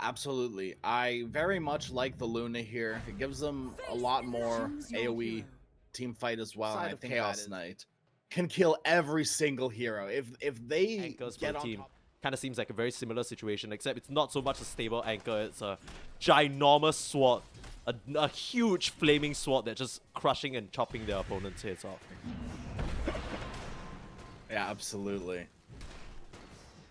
absolutely. I very much like the Luna here. It gives them a lot more AoE team fight as well. And I think Chaos Knight can kill every single hero. If they Anchors get for the on team. top. Kind of seems like a very similar situation, except it's not so much a stable anchor. It's a ginormous sword. A huge flaming sword that's just crushing and chopping their opponent's heads off. Yeah, absolutely.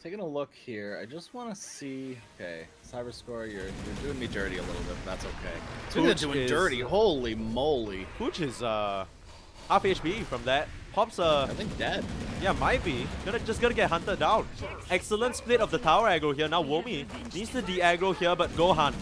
Taking a look here, I just want to see. Okay, Cyberscore, you're doing me dirty a little bit, but that's okay. Speaking of doing dirty, holy moly. Pooch is half HP from that. Pop's I think dead. Yeah, might be. Just gonna get hunted down. Excellent split of the tower aggro here. Now Womi needs to de-aggro here, but Gohan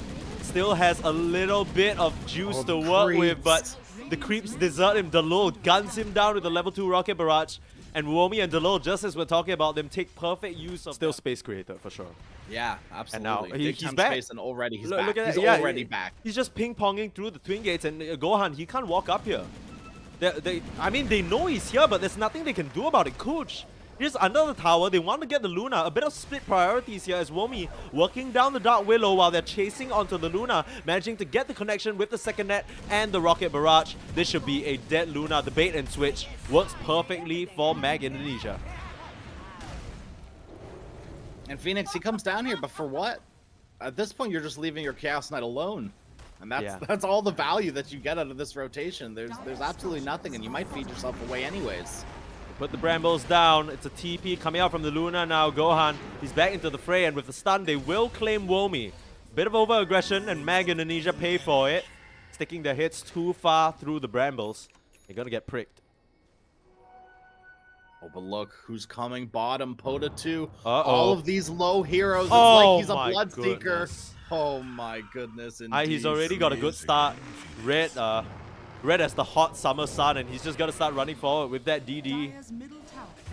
still has a little bit of juice to work with, but the creeps desert him. Delul guns him down with the level 2 rocket barrage. And Womi and Delul, just as we're talking about them, take perfect use of still space creator for sure. Yeah, absolutely. And now he's back. back. And already he's Look back. at He's that. Yeah, already back. He's just ping-ponging through the twin gates, and Gohan, he can't walk up here. I mean, they know he's here, but there's nothing they can do about it. Coach, he's under the tower. They want to get the Luna. A bit of split priorities here as Womi working down the Dark Willow while they're chasing onto the Luna, managing to get the connection with the second net and the Rocket Barrage. This should be a dead Luna. The bait and switch works perfectly for Mag Indonesia. And Phoenix, he comes down here, but for what? At this point, you're just leaving your Chaos Knight alone. And that's all the value that you get out of this rotation. There's absolutely nothing, and you might feed yourself away anyways. Put the Brambles down. It's a TP coming out from the Luna now. Gohan, he's back into the fray, and with the stun, they will claim Womi. Bit of over-aggression, and Mag Indonesia pay for it. Sticking their hits too far through the Brambles. They're gonna get pricked. Oh, but look, who's coming bottom, Pota 2. Uh-oh. All of these low heroes, it's like he's a my Bloodseeker. goodness. Oh my goodness, indeed. He's already got a good start. Red as the hot summer sun, and he's just got to start running forward with that DD.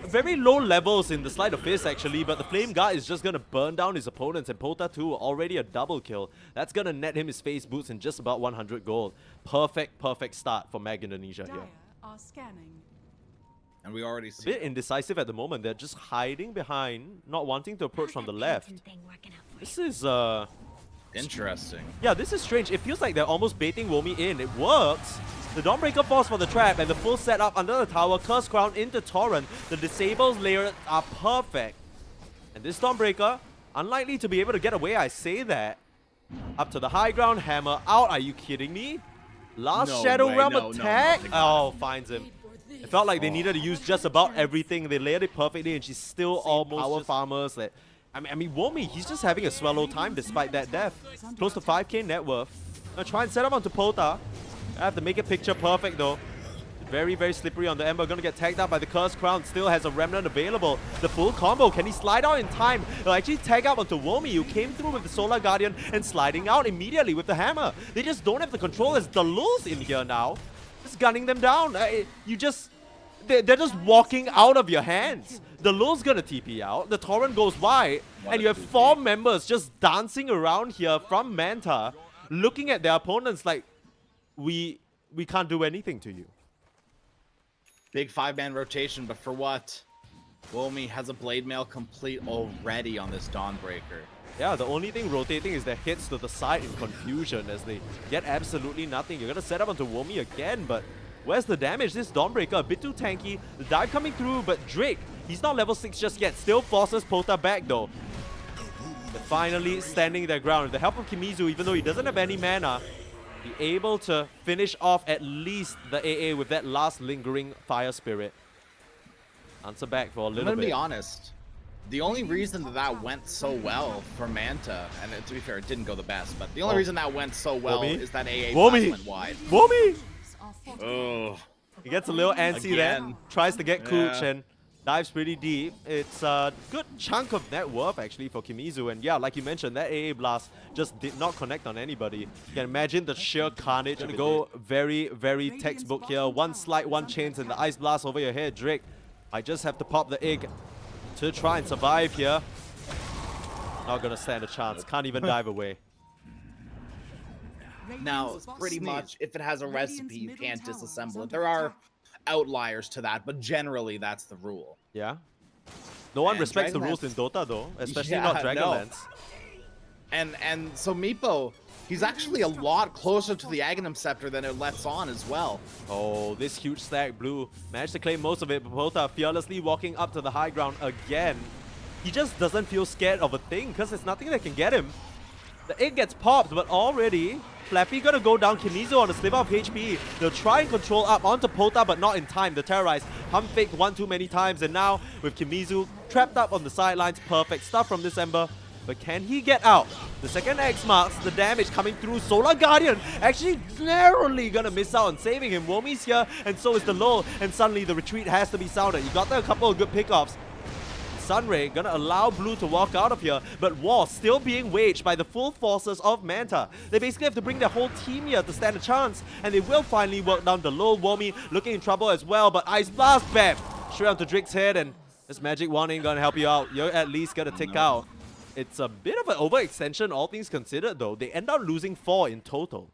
Very low levels in the Sleight of Fist, actually, but the Flame Guard is just going to burn down his opponents, and Pota 2 already a double kill. That's going to net him his face boots in just about 100 gold. Perfect start for Mag Indonesia here. And we already see a bit indecisive at the moment. They're just hiding behind, not wanting to approach from the left. This is interesting. Yeah, this is strange. It feels like they're almost baiting Womi in. It works. The Dawnbreaker falls for the trap, and the full setup under the tower. Curse Crown into Torrent. The disables layers are perfect. And this Dawnbreaker, unlikely to be able to get away, I say that. Up to the high ground, hammer out. Are you kidding me? Last Shadow Realm attack? Oh, finds him. It felt like they needed to use just about everything. They layered it perfectly, and she's still almost power farmers. That I mean, Womi, he's just having a swallow time despite that death. Close to 5k net worth. Gonna try and set up onto Pota. I have to make it picture perfect though. Very slippery on the Ember. Gonna get tagged out by the Cursed Crown. Still has a Remnant available. The full combo. Can he slide out in time? He'll actually tag out onto Womi, who came through with the Solar Guardian and sliding out immediately with the hammer. They just don't have the control as Delul's in here now. Just gunning them down. They're just walking out of your hands. The Lul's gonna TP out. The Torrent goes wide. And you have 4 members just dancing around here from Manta, looking at their opponents like, we can't do anything to you. Big 5-man rotation, but for what? Womi has a Blade Mail complete already on this Dawnbreaker. Yeah, the only thing rotating is their hits to the side in confusion as they get absolutely nothing. You're gonna set up onto Womi again, but where's the damage? This Dawnbreaker, a bit too tanky. The dive coming through, but Drake, he's not level 6 just yet. Still forces Pota back though. They're finally standing their ground. With the help of Kimizu, even though he doesn't have any mana, be able to finish off at least the AA with that last lingering Fire Spirit. Answer back for a little bit. I'm gonna be honest. The only reason that went so well for Manta, and to be fair, it didn't go the best, but the only reason that went so well is that AA went wide. Womi! Oh. He gets a little antsy there, tries to get Cooch and dives pretty deep. It's a good chunk of net worth actually for Kimizu, and yeah, like you mentioned, that AA blast just did not connect on anybody. You can imagine the sheer carnage. Gonna go very textbook here. One slide, one chains, and the ice blast over your head. Drake, I just have to pop the egg to try and survive here. Not gonna stand a chance. Can't even dive away. Now, pretty much, if it has a recipe, you can't disassemble it. There are outliers to that, but generally, that's the rule. Yeah. No one respects the rules in Dota, though, especially not Dragonlance. And so Meepo, he's actually a lot closer to the Aghanim Scepter than it lets on as well. Oh, this huge stack. Blue managed to claim most of it, but Pota fearlessly walking up to the high ground again. He just doesn't feel scared of a thing because there's nothing that can get him. The egg gets popped, but already Flappy gonna go down. Kimizu on a sliver of HP. They'll try and control up onto Pota, but not in time. The Terrorize pump faked one too many times, and now with Kimizu trapped up on the sidelines, perfect stuff from this Ember. But can he get out? The second X marks the damage coming through. Solar Guardian actually narrowly gonna miss out on saving him. Womi's here, and so is the Lull, and suddenly the retreat has to be sounded. You got there a couple of good pickoffs. Sunray gonna allow Blue to walk out of here, but war still being waged by the full forces of Manta. They basically have to bring their whole team here to stand a chance, and they will finally work down the Lull. Womi looking in trouble as well, but Ice Blast, bam! Straight onto Drake's head, and this Magic Wand ain't gonna help you out. You're at least gonna tick out. It's a bit of an overextension, all things considered, though. They end up losing 4 in total.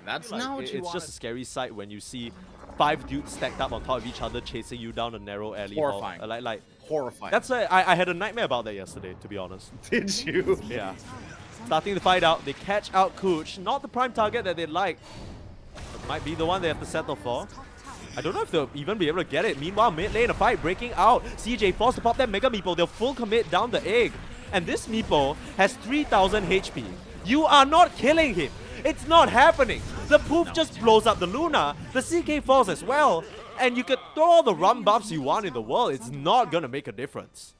That's not what you want. It's just a scary sight when you see 5 dudes stacked up on top of each other, chasing you down a narrow alley. Horrifying. Like horrifying. That's I had a nightmare about that yesterday, to be honest. Did you? Yeah. Starting to fight out, they catch out Cooch. Not the prime target that they'd like. But might be the one they have to settle for. I don't know if they'll even be able to get it. Meanwhile, mid lane, a fight breaking out. CJ forced to pop that Mega Meepo. They'll full commit down the egg. And this Meepo has 3000 HP. You are not killing him. It's not happening. The poof just blows up the Luna. The CK falls as well. And you could throw all the run buffs you want in the world. It's not going to make a difference.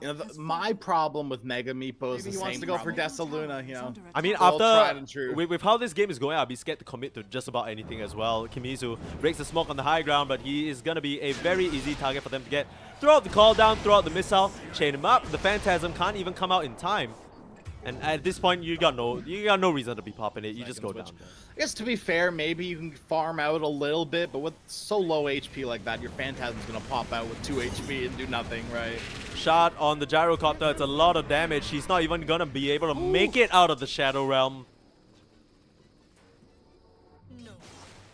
You know, my problem with Mega Meepo is the same. He wants to go for Desaluna, you know. I mean, after with how this game is going, I'll be scared to commit to just about anything as well. Kimizu breaks the smoke on the high ground, but he is going to be a very easy target for them to get. Throw out the call down, throw out the missile, chain him up. The Phantasm can't even come out in time. And at this point, you got no reason to be popping it. You just go down. I guess to be fair, maybe you can farm out a little bit, but with so low HP like that, your Phantasm's gonna pop out with 2 HP and do nothing, right? Shot on the Gyrocopter, it's a lot of damage. He's not even gonna be able to make it out of the Shadow Realm.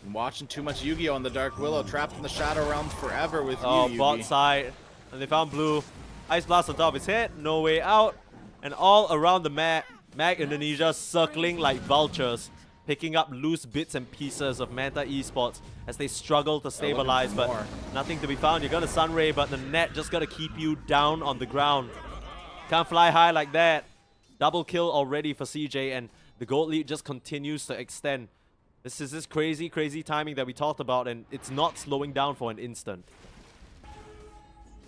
I'm watching too much Yu-Gi-Oh! On the Dark Willow, trapped in the Shadow Realm forever with you, bot side. And they found Blue. Ice Blast on top of his head, no way out. And all around the map, Mag Indonesia circling like vultures, picking up loose bits and pieces of Manta Esports as they struggle to stabilize, but nothing to be found. You're gonna Sunray, but the net just gonna keep you down on the ground. Can't fly high like that. Double kill already for CJ, and the gold lead just continues to extend. This is this crazy, crazy timing that we talked about, and it's not slowing down for an instant.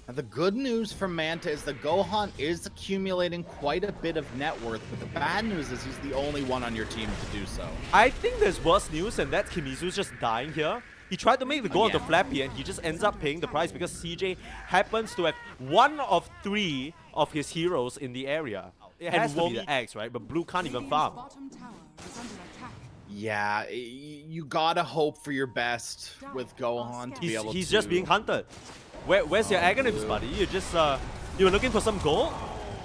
And the good news for Manta is that Gohan is accumulating quite a bit of net worth, but the bad news is he's the only one on your team to do so. I think there's worse news, and that's Kimizu's just dying here. He tried to make the goal onto Flappy, and he just ends up paying the price because CJ happens to have 1 of 3 of his heroes in the area. It has to be the X, right? But Blue can't even farm. Yeah, you gotta hope for your best with Gohan to be able to... He's just being hunted. Where's your Aghanims, buddy? You just you were looking for some gold?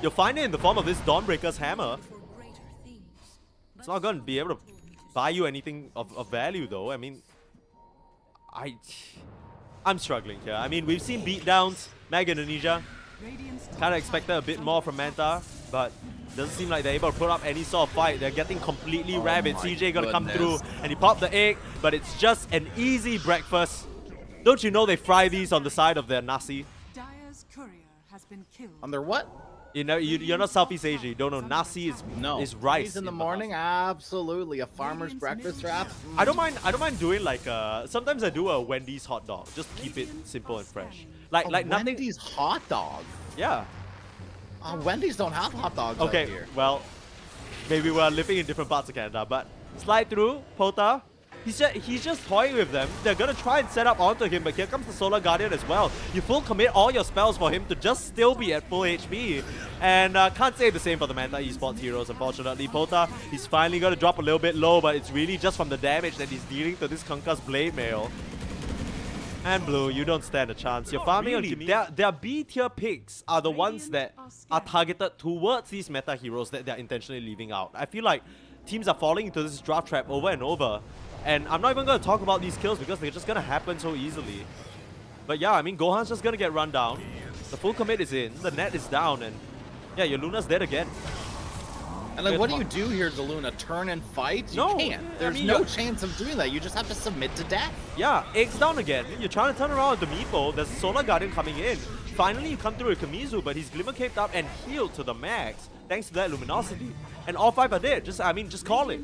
You'll find it in the form of this Dawnbreaker's hammer. It's not gonna be able to buy you anything of value, though. I mean, I'm struggling here. I mean, we've seen beatdowns, Mag Indonesia. Kind of expected a bit more from Manta, but doesn't seem like they're able to put up any sort of fight. They're getting completely rabid. CJ gonna come through, and he popped the egg, but it's just an easy breakfast. Don't you know they fry these on the side of their nasi? On their what? You know, you're not Southeast Asia. You don't know. Nasi is rice in the morning. Absolutely, a farmer's breakfast wrap. I don't mind doing like sometimes I do a Wendy's hot dog. Just keep it simple and fresh. Like nothing. Wendy's hot dog. Yeah. Wendy's don't have hot dogs out here. Well, maybe we're living in different parts of Canada, but slide through Pota. He's just toying with them. They're gonna try and set up onto him, but here comes the Solar Guardian as well. You full commit all your spells for him to just still be at full HP. And can't say the same for the Manta Esports heroes, unfortunately. Pota, he's finally gonna drop a little bit low, but it's really just from the damage that he's dealing to this Concussed Blade Mail. And Blue, you don't stand a chance. You're farming on Kimi. Their B tier picks are the ones that are targeted towards these meta heroes that they're intentionally leaving out. I feel like teams are falling into this draft trap over and over. And I'm not even going to talk about these kills because they're just going to happen so easily. But yeah, I mean, Gohan's just going to get run down. The full commit is in, the net is down, and Yeah, your Luna's dead again. And like, what do you do here, Luna? Turn and fight? You can't. There's no chance of doing that. You just have to submit to death. Yeah, eggs down again. You're trying to turn around with the Meepo. There's a Solar Guardian coming in. Finally, you come through with Kamizu, but he's Glimmer Caped up and healed to the max thanks to that Luminosity. And all 5 are dead. Just call it.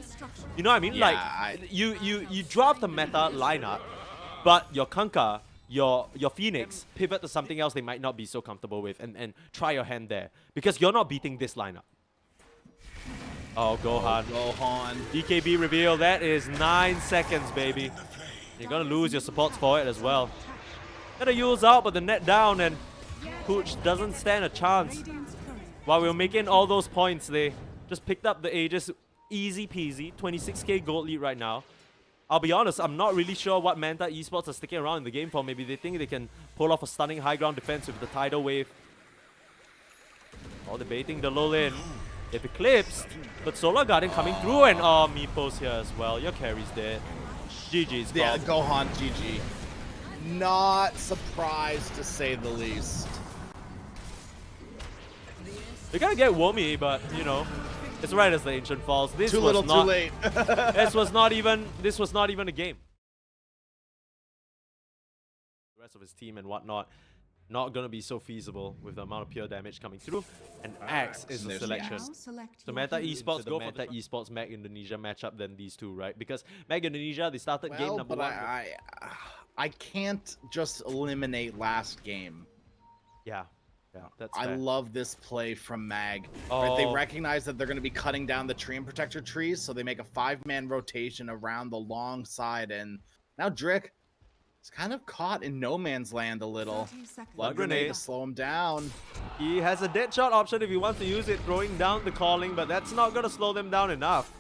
You know what I mean? Yeah, like, you drop the meta lineup, but your Kanka, your Phoenix pivot to something else they might not be so comfortable with and try your hand there. Because you're not beating this lineup. Oh, Gohan. Gohan. DKB reveal. That is 9 seconds, baby. You're going to lose your supports for it as well. Gotta use out, but the net down, and Pooch doesn't stand a chance. While we were making all those points, they just picked up the Aegis easy peasy. 26k gold lead right now. I'll be honest, I'm not really sure what Manta Esports are sticking around in the game for. Maybe they think they can pull off a stunning high ground defense with the tidal wave. Oh, debating the low lane. They've eclipsed, but Solar Guardian coming through, and oh, Meepo's here as well. Your carry's dead. GG's gone. Yeah, Gohan, GG. Not surprised, to say the least. They're gonna get Womi, but you know, it's right as the Ancient falls. This Too was little, not, too late. this was not even a game. The rest of his team and whatnot, not gonna be so feasible with the amount of pure damage coming through. And Axe is the selection. So Manta Esports go for Manta Esports Mag Indonesia matchup than these two, right? Because Mag Indonesia, they started game number 1. I can't just eliminate last game. Yeah, that's fair. I love this play from Mag. Oh. Right, they recognize that they're going to be cutting down the tree and protector trees, so they make a 5-man rotation around the long side, and now Drick is kind of caught in no man's land a little. Blood grenade to slow him down. He has a dead shot option if he wants to use it, throwing down the calling, but that's not going to slow them down enough.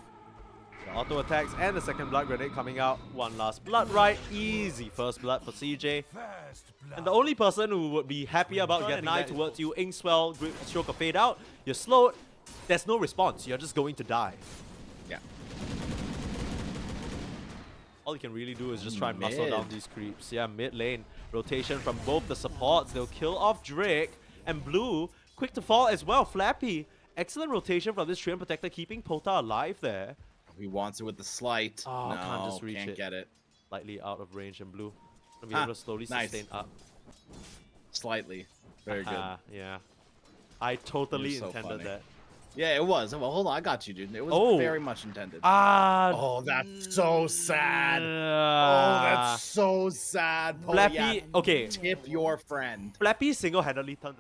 The auto attacks and the second blood grenade coming out. One last blood right. Easy first blood for CJ. And the only person who would be happy about getting eye towards you, Inkswell, stroke of fade out. You're slowed. There's no response. You're just going to die. Yeah. All you can really do is just try and muscle down these creeps. Yeah, mid lane. Rotation from both the supports. They'll kill off Drake. And Blue, quick to fall as well. Flappy. Excellent rotation from this Treant Protector, keeping Pota alive there. He wants it with the slight. Oh, no, can't just reach can't get it. Slightly out of range, and Blue gonna be able to slowly sustain up. Slightly. Very good. Yeah. I totally so intended funny. that. Yeah, it was. Well, hold on, I got you, dude. It was very much intended. Oh, that's so sad. Oh, that's so sad. Flappy, okay. Tip your friend. Flappy single-handedly turned.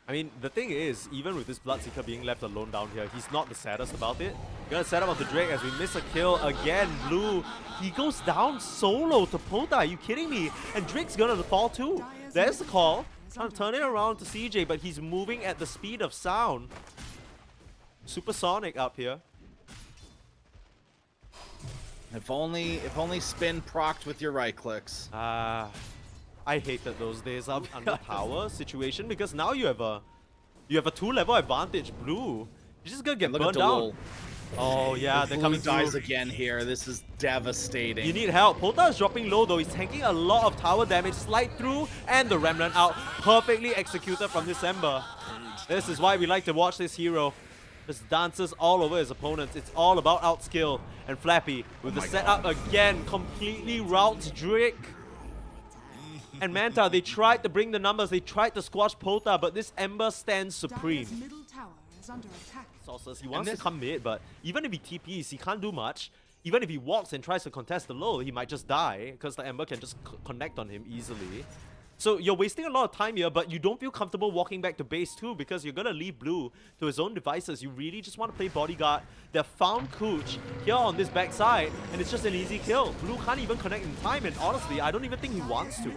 I mean, the thing is, even with this Bloodseeker being left alone down here, he's not the saddest about it. Gonna set up on the Drake as we miss a kill again. Blue, he goes down solo to Pota. Are you kidding me? And Drake's gonna fall too. There's the call. Trying to turn it around to CJ, but he's moving at the speed of sound. Supersonic up here. If only spin procced with your right clicks. I hated those days of under power situation, because now you have a 2-level advantage. Blue, you're just gonna get burned down. Oh yeah, they're coming through. Dies again here. This is devastating. You need help. Pota is dropping low though. He's tanking a lot of tower damage. Slide through and the Remnant out. Perfectly executed from this Ember. This is why we like to watch this hero. Just dances all over his opponents. It's all about outskill. And Flappy with the setup again completely routes Drake. And Manta, they tried to bring the numbers, they tried to squash Pota, but this Ember stands supreme. Saucers, he wants to come mid, but even if he TPs, he can't do much. Even if he walks and tries to contest the low, he might just die, because the Ember can just connect on him easily. So you're wasting a lot of time here, but you don't feel comfortable walking back to base 2 because you're gonna leave Blue to his own devices. You really just want to play bodyguard. They found Cooch here on this backside, and it's just an easy kill. Blue can't even connect in time, and honestly, I don't even think he wants to.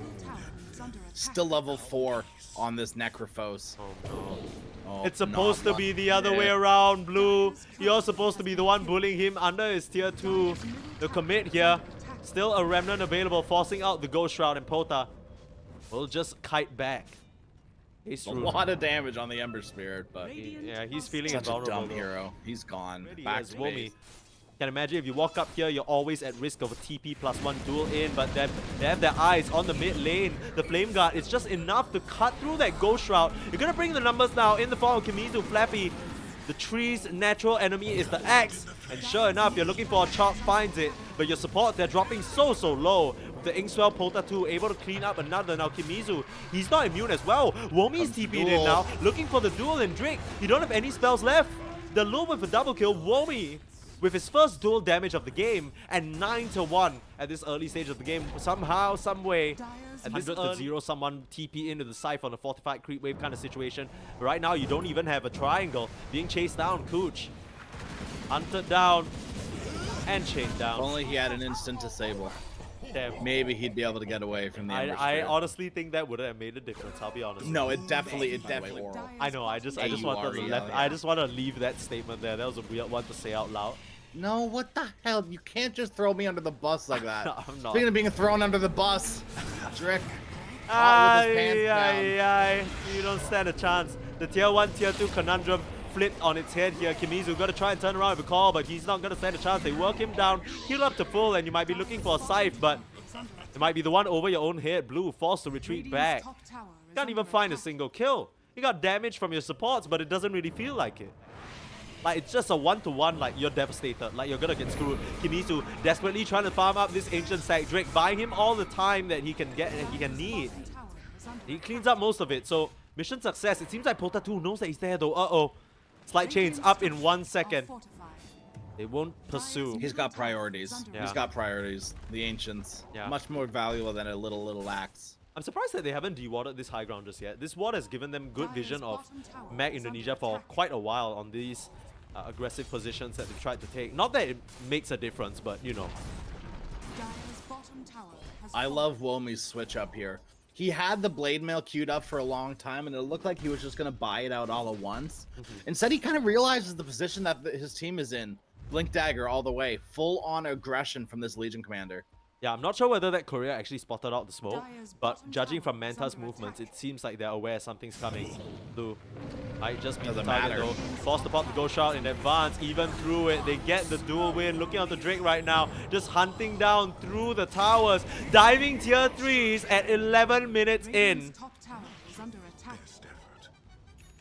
Still level 4 on this Necrophos. Oh no. Oh, it's supposed to be the other way around, Blue. You're supposed to be the one bullying him under his tier 2. The commit here. Still a Remnant available, forcing out the Ghost Shroud, and Pota will just kite back. A lot of damage on the Ember Spirit, but yeah, he's feeling such a invulnerable. dumb hero. He's gone. Really Back is. to Womi. base. Can imagine if you walk up here, you're always at risk of a TP +1 duel in, but then they have their eyes on the mid lane. The Flame Guard is just enough to cut through that Ghost Shroud. You're gonna bring the numbers now in the form of Kimizu, Flappy. The tree's natural enemy is the axe, and sure enough, you're looking for a chop, finds it, but your support, they're dropping so low. With the Inkswell Pota 2 able to clean up another. Now Kimizu, he's not immune as well. Womi's TP'd in now, looking for the duel in Drake. You don't have any spells left. The lure with a double kill, Womi with his first dual damage of the game, and 9-1 at this early stage of the game. Somehow, some way, at this 100-0, someone TP into the Scythe on a fortified creep wave kind of situation. But right now, you don't even have a triangle. Being chased down, Cooch. Hunted down, and chained down. If only he had an instant disable. Damn. Maybe he'd be able to get away from the I honestly think that wouldn't have made a difference, I'll be honest. No, it definitely I know, I just wanted to I just want to leave that statement there. That was a weird one to say out loud. No, what the hell? You can't just throw me under the bus like that. I'm not. Speaking of being thrown under the bus, Drick. You don't stand a chance. The tier 1, tier 2 conundrum flipped on its head here. Kimizu got to try and turn around with a call, but he's not going to stand a chance. They work him down, heal up to full, and you might be looking for a Scythe, but it might be the one over your own head. Blue forced to retreat back. Can't even find a single kill. You got damage from your supports, but it doesn't really feel like it. Like, it's just a one-to-one, like, you're devastated. Like, you're gonna get screwed. Kimizu desperately trying to farm up this ancient stack. Drake buying him all the time that he can get and he can need. He cleans up most of it, so mission success. It seems like Pota 2 knows that he's there, though. Uh-oh. Slight chains up in 1 second. They won't pursue. He's got priorities. Yeah. He's got priorities. The Ancients. Yeah. Much more valuable than a little axe. I'm surprised that they haven't dewarded this high ground just yet. This ward has given them good vision of Mag Indonesia for quite a while on these aggressive positions that they've tried to take. Not that it makes a difference, but you know. I love Womi's switch up here. He had the Blade Mail queued up for a long time, and it looked like he was just going to buy it out all at once. Instead, he kind of realizes the position that his team is in. Blink Dagger all the way. Full-on aggression from this Legion Commander. Yeah, I'm not sure whether that courier actually spotted out the smoke, but judging from Manta's movements, it seems like they're aware something's coming. Blue might just be the target though. Forced to pop the Ghost Shroud in advance, even through it. They get the dual win. Looking at the Drake right now, just hunting down through the towers. Diving tier 3s at 11 minutes in.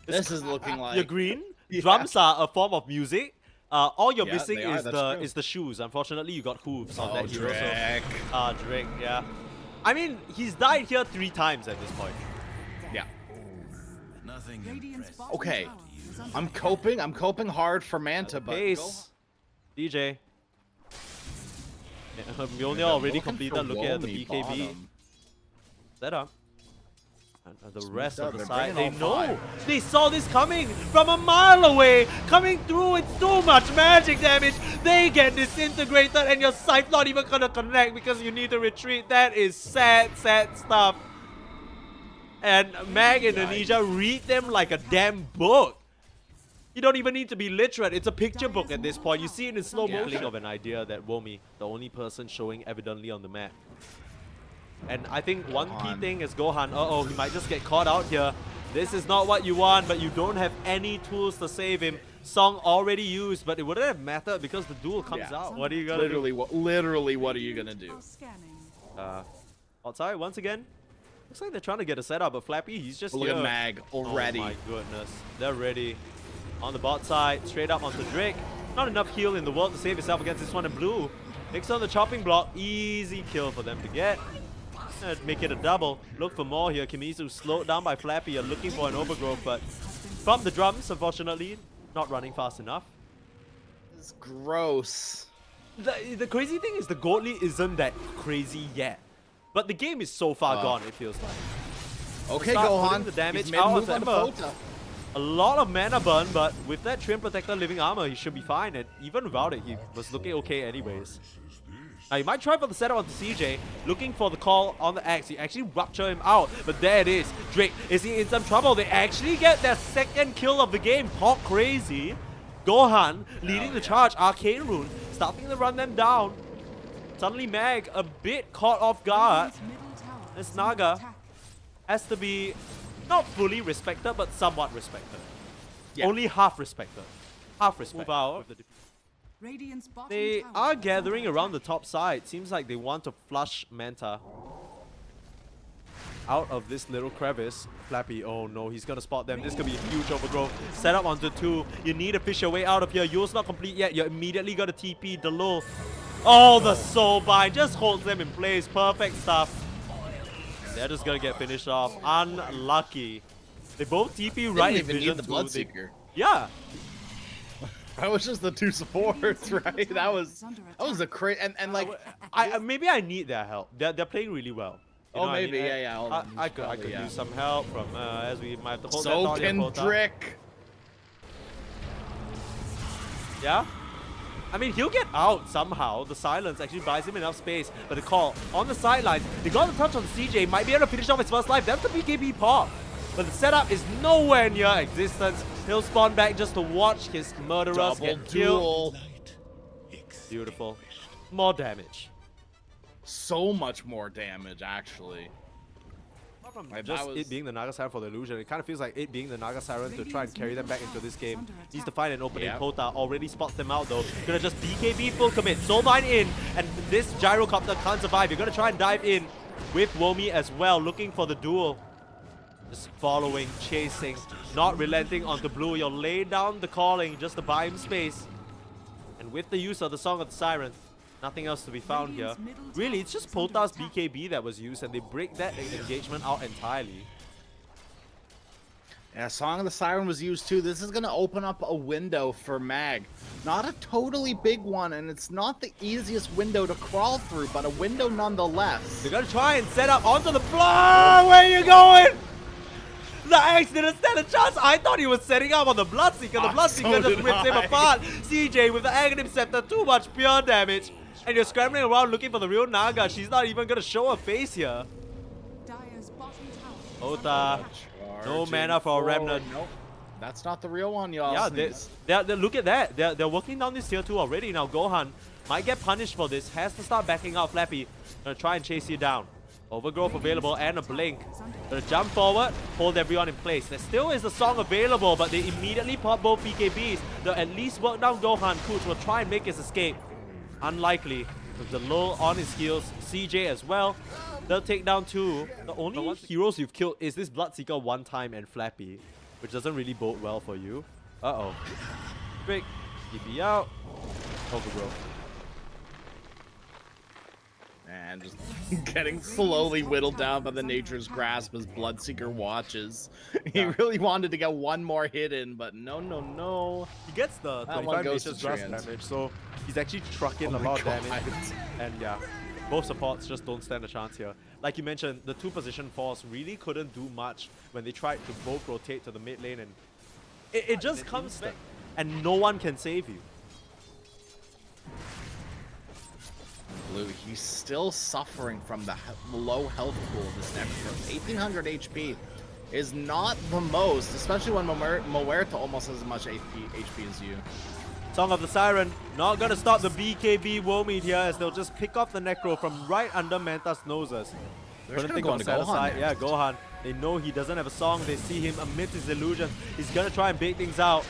This is looking like... You're green? Yeah. Drums are a form of music. All you're Yeah, missing they are, is the shoes. Unfortunately, you got hooves on that hero. Drake. So, Drake, yeah. I mean, he's died here 3 times at this point. Yeah. Okay. I'm coping hard for Manta, but Pace. DJ. Yeah, Mjolnir already completed looking at the BKB. Set up. And the rest of the side, they know. They saw this coming from a mile away. Coming through, it's too much magic damage. They get disintegrated and your Scythe not even gonna connect because you need to retreat. That is sad stuff. And Mag Indonesia read them like a damn book. You don't even need to be literate. It's a picture book at this point. You see it in slow motion. Of an idea that Womi, the only person showing evidently on the map. And I think one key thing is Gohan. Uh-oh, he might just get caught out here. This is not what you want, but you don't have any tools to save him. Song already used, but it wouldn't have mattered because the duel comes out. What are you gonna do? Literally, what are you gonna do? Outside once again. Looks like they're trying to get a setup, but Flappy, he's just Look here. at Mag already. Oh my goodness. They're ready. On the bot side, straight up onto Drake. Not enough heal in the world to save himself against this one in blue. Next on the chopping block, easy kill for them to get. Make it a double. Look for more here. Kimizu slowed down by Flappy. You're looking for an overgrowth, but from the drums, unfortunately, not running fast enough. It's gross. The crazy thing is the gold lead isn't that crazy yet. But the game is so far gone, it feels like. Okay, Gohan. The damage He's made a out move of on the Ember. Pota. A lot of mana burn, but with that Trim Protector living armor, he should be fine. And even without it, he was looking okay anyways. Now, you might try for the setup onto CJ, looking for the call on the axe. You actually rupture him out, but there it is. Drake, is he in some trouble? They actually get their second kill of the game. Hawk crazy. Gohan leading the charge. Arcane Rune starting to run them down. Suddenly Mag a bit caught off guard. This Naga has to be not fully respected, but somewhat respected. Yeah. Only half respected. Half respected. Move out. They are gathering around the top side. Seems like they want to flush Manta out of this little crevice. Flappy, oh no, he's gonna spot them. This could be a huge overgrowth. Set up onto 2. You need to fish your way out of here. Yule's not complete yet. You're immediately gonna TP the low. Oh, the soul bind just holds them in place. Perfect stuff. They're just gonna get finished off. Unlucky. They both TP right in vision. The Bloodseeker. Yeah. That was just the 2 supports, right? That was a crazy and like maybe I need their help. They're playing really well. You know maybe, I mean? yeah. I could use some help from as we might have to hold so that thought here, Kendrick. Yeah? I mean, he'll get out somehow. The silence actually buys him enough space. But the call on the sidelines, they got the touch on CJ. Might be able to finish off his first life. That's the BKB pop. But the setup is nowhere near existence. He'll spawn back just to watch his murderers get killed. Beautiful. More damage. So much more damage, actually. Like just it being the Naga Siren for the illusion, it kind of feels like it being the Naga Siren to try and carry them back into this game. Needs to find an opening. Kota already spots them out though. Gonna just BKB full commit. Soulbind in, and this Gyrocopter can't survive. You're gonna try and dive in with Womi as well, looking for the duel. Just following, chasing, not relenting onto Blue. You'll lay down the calling just to buy him space. And with the use of the Song of the Siren, nothing else to be found here. Really, it's just Pota's BKB that was used, and they break that engagement out entirely. Yeah, Song of the Siren was used too. This is going to open up a window for Mag. Not a totally big one, and it's not the easiest window to crawl through, but a window nonetheless. They're going to try and set up onto the floor. Where are you going? The Axe didn't stand a chance. I thought he was setting up on the Bloodseeker. The Bloodseeker just rips him apart. CJ with the Aghanim Scepter, too much pure damage. And you're scrambling around looking for the real Naga. She's not even going to show her face here. Ota. No mana for a Remnant. Nope. That's not the real one, y'all. Yeah, look at that. They're working down this tier 2 already. Now Gohan might get punished for this. Has to start backing out. Flappy gonna try and chase you down. Overgrowth available and a blink. Gonna jump forward, hold everyone in place. There still is a song available, but they immediately pop both BKBs. They'll at least work down Gohan. Kuch will try and make his escape. Unlikely. With the lull on his heels, CJ as well. They'll take down 2. The only heroes you've killed is this Bloodseeker one time and Flappy, which doesn't really bode well for you. Uh-oh. Quick. DP out. Overgrowth. And just getting slowly whittled down by the Nature's Grasp as Bloodseeker watches. He really wanted to get one more hit in, but no. He gets the 25 Nature's Grasp damage, so he's actually trucking a lot of damage. And yeah, both supports just don't stand a chance here. Like you mentioned, the 2 position force really couldn't do much when they tried to both rotate to the mid lane, and it just comes back, and no one can save you. Blue, he's still suffering from the low health pool of this Necro. 1800 HP is not the most, especially when Muerta almost has as much HP as you. Song of the Siren not gonna stop the BKB Womi here, as they'll just pick off the Necro from right under Manta's noses. Couldn't think of a Gohan. Yeah, Gohan. They know he doesn't have a song. They see him amidst his illusions. He's gonna try and bait things out.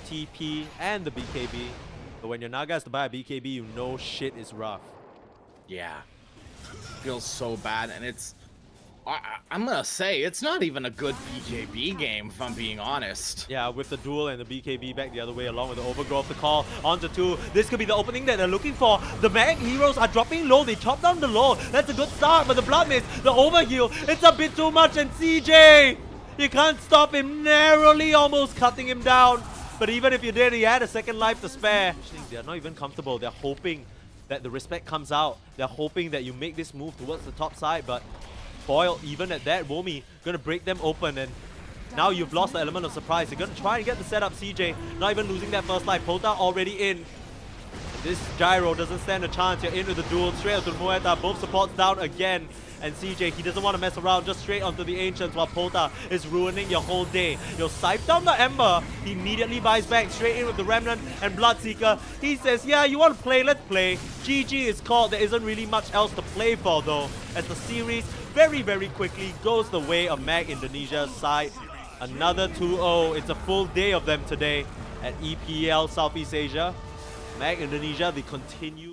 TP and the BKB. But when your Naga has to buy a BKB, you know shit is rough. Yeah. Feels so bad, and it's... I'm gonna say, it's not even a good BKB game, if I'm being honest. Yeah, with the duel and the BKB back the other way, along with the overgrowth, the call onto 2. This could be the opening that they're looking for. The Mag heroes are dropping low. They chop down the low. That's a good start, but the Blood Mist, the overheal, it's a bit too much, and CJ! You can't stop him, narrowly almost cutting him down. But even if you did, he had a second life to spare. They're not even comfortable. They're hoping that the respect comes out. They're hoping that you make this move towards the top side, but foil, even at that, Womi gonna break them open, and now you've lost the element of surprise. You're gonna try and get the setup, CJ. Not even losing that first life. Pota already in. This Gyro doesn't stand a chance. You're in with the duel, straight onto Muerta. Both supports down again. And CJ, he doesn't want to mess around, just straight onto the Ancients while Pota is ruining your whole day. You'll scythe down the Ember. He immediately buys back, straight in with the Remnant and Bloodseeker. He says, yeah, you want to play, let's play. GG is called. There isn't really much else to play for though, as the series very, very quickly goes the way of Mag Indonesia's side. Another 2-0. It's a full day of them today at EPL Southeast Asia. Mag Indonesia, they continue